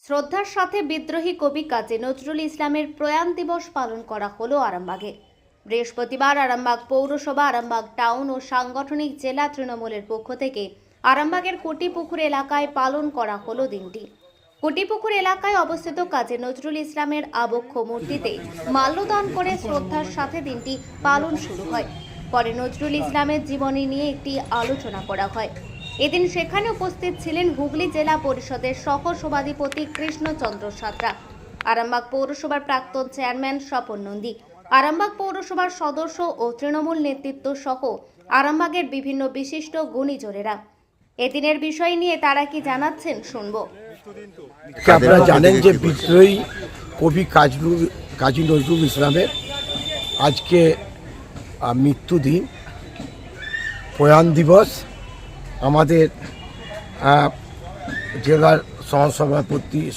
শ্রদ্ধার সাথে বিদ্রোহী কবি কাজী নজরুল ইসলামের প্রয়াণ দিবস পালন করা হলো আরামবাগে। বৃহস্পতিবার আরামবাগ পৌরসভা, আরামবাগ টাউন ও সাংগঠনিক জেলা তৃণমূলের পক্ষ থেকে আরামবাগের কোটিপুকুর এলাকায় পালন করা হলো দিনটি। কোটিপুকুর এলাকায় অবস্থিত কাজী নজরুল ইসলামের আবক্ষ মূর্তিতে মাল্যদান করে শ্রদ্ধার সাথে দিনটি পালন শুরু হয়। পরে নজরুল ইসলামের জীবনী নিয়ে একটি আলোচনা করা হয়। এদিন সেখানে উপস্থিত ছিলেন হুগলি জেলা পরিষদের সহ সভাধিপতি কৃষ্ণচন্দ্র সাঁতরা, আরামবাগ পৌরসভার প্রাক্তন চেয়ারম্যান স্বপন নন্দী, আরামবাগ পৌরসভার সদস্য ও তৃণমূল নেতৃত্ব সহ আরামবাগের বিভিন্ন বিশিষ্ট গুণীজনেরা। এদিনের বিষয় নিয়ে তারা কি জানাচ্ছেন শুনবো। আপনারা জানেন যে বিদ্রোহী কবি কাজী নজরুল ইসলামের আজকে মৃত্যুদিন, প্রয়াণ দিবস। আমাদের জেলার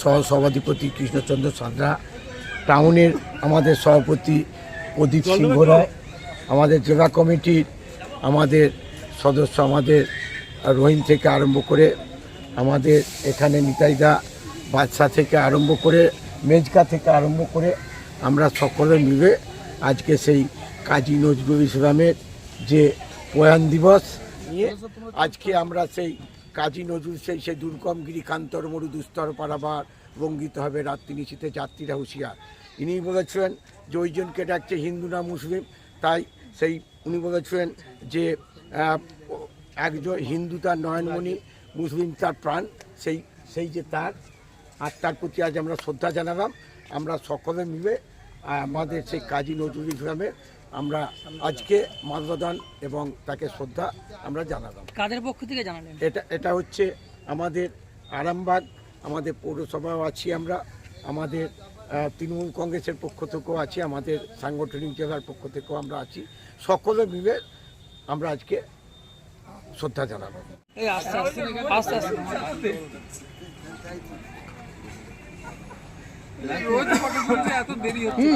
সহসভাধিপতি কৃষ্ণচন্দ্র সাঁতরা, টাউনের আমাদের সভাপতি প্রদীপ সিংহ রায়, আমাদের জেলা কমিটির আমাদের সদস্য, আমাদের রহিম থেকে আরম্ভ করে আমাদের এখানে নিতাইদা বাদশা থেকে আরম্ভ করে মেজকা থেকে আরম্ভ করে আমরা সকলে মিলে আজকে সেই কাজী নজরুল ইসলামের যে প্রয়াণ দিবস নিয়ে আজকে আমরা সেই কাজী নজরুল সেই দুর্গমগিরি কান্তর মরু দুস্তর পারাবার রঙ্গিত হবে রাত্রি নিশীতে যাত্রীরা হুঁশিয়ার। ইনি বলেছিলেন যে ওইজনকে ডাকছে হিন্দু না মুসলিম, তাই সেই উনি বলেছিলেন যে একজন হিন্দু তার নয়নমণি, মুসলিম তার প্রাণ। সেই যে তার আত্মার প্রতি আজ আমরা শ্রদ্ধা জানালাম। আমরা সকলে মিলে আমাদের সেই কাজী নজরুল ইসলামের আমরা আজকে মাল্যদান এবং তাকে শ্রদ্ধা আমরা জানালাম। কাদের পক্ষ থেকে জানালেন? এটা হচ্ছে আমাদের আরামবাগ, আমাদের পৌরসভাও আছি আমরা, আমাদের তৃণমূল কংগ্রেসের পক্ষ থেকেও আছি, আমাদের সাংগঠনিক জেলার পক্ষ থেকেও আমরা আছি। সকলে মিলে আমরা আজকে শ্রদ্ধা জানাবো। এত দেরি হচ্ছে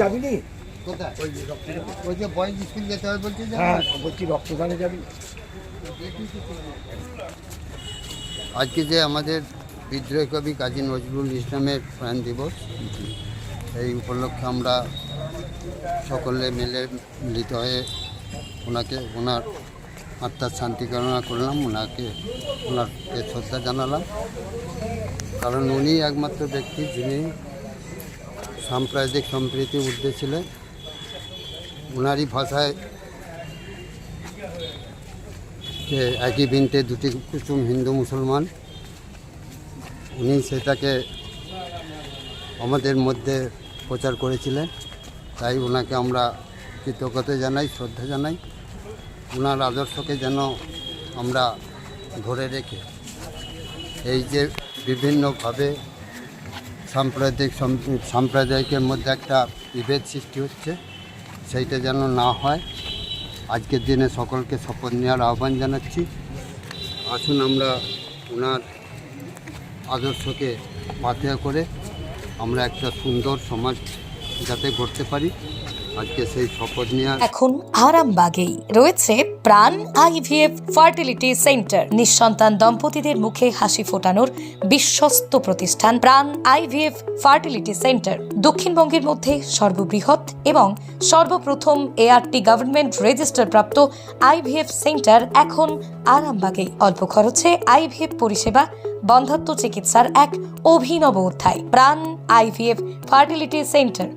যাবিনি কোথায়? ওই যে বয়েজ স্কুল যেতে হবে বলছি। হ্যাঁ বলছি, রক্তদানে যাবি। আজকে যে আমাদের বিদ্রোহী কবি কাজী নজরুল ইসলামের প্রয়াণ দিবস, এই উপলক্ষে আমরা সকলে মিলে মিলিত হয়ে ওনার আত্মার শান্তি কামনা করলাম, ওনাকে শ্রদ্ধা জানালাম। কারণ উনি একমাত্র ব্যক্তি যিনি সাম্প্রদায়িক সম্প্রীতির ঊর্ধ্বে ছিলেন। ওনারই ভাষায় যে একই বৃন্তে দুটি কুসুম, হিন্দু মুসলমান, উনি সেটাকে আমাদের মধ্যে প্রচার করেছিলেন। তাই ওনাকে আমরা কৃতজ্ঞতা জানাই, শ্রদ্ধা জানাই। ওনার আদর্শকে যেন আমরা ধরে রেখে এই যে বিভিন্নভাবে সাম্প্রদায়িকের মধ্যে একটা বিভেদ সৃষ্টি হচ্ছে, সেইটা যেন না হয়। আজকের দিনে সকলকে শপথ নেওয়ার আহ্বান জানাচ্ছি। আসুন আমরা ওনার আদর্শকে পাথেয় করে আমরা একটা সুন্দর সমাজ যাতে গড়তে পারি, আজকে সেই শপথ নেওয়ার। এখন আরামবাগেই রয়েছে প্রাণ আইভিএফ ফার্টিলিটি সেন্টার। নিঃসন্তান দম্পতিদের মুখে হাসি ফোটানোর বিশ্বস্ত প্রতিষ্ঠান প্রাণ আইভিএফ ফার্টিলিটি সেন্টার দক্ষিণবঙ্গের মধ্যে সর্ববৃহৎ এবং সর্বপ্রথম এআরটি গভর্নমেন্ট রেজিস্টার প্রাপ্ত আইভিএফ সেন্টার এখন আরামবাগেই। অল্প খরচে আইভিএফ পরিষেবা, বন্ধ্যাত্ব চিকিৎসার এক অভিনব অধ্যায়। প্রাণ আইভিএফ ফার্টিলিটি সেন্টার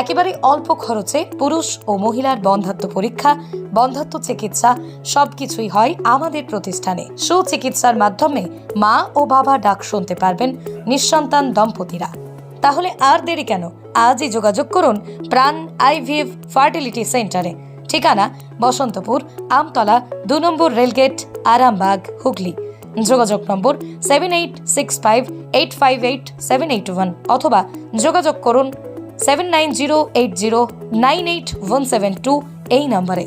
একেবারে অল্প খরচে পুরুষ ও মহিলার বন্ধ্যাত্ব পরীক্ষা, বন্ধ্যাত্ব চিকিৎসা সবকিছুই হয় আমাদের প্রতিষ্ঠানে। সুচিকিৎসার মাধ্যমে মা ও বাবা ডাক শুনতে পারবেন নিঃসন্তান দম্পতিরা। তাহলে আর দেরি কেন? আজই যোগাযোগ করুন প্রাণ আইভিএফ ফার্টিলিটি সেন্টারে। ঠিকানা বসন্তপুর, আমতলা, 2 নম্বর রেলগেট, আরামবাগ, হুগলি। যোগাযোগ নম্বর 7865858781 অথবা যোগাযোগ করুন 7908098172 এই নম্বরে।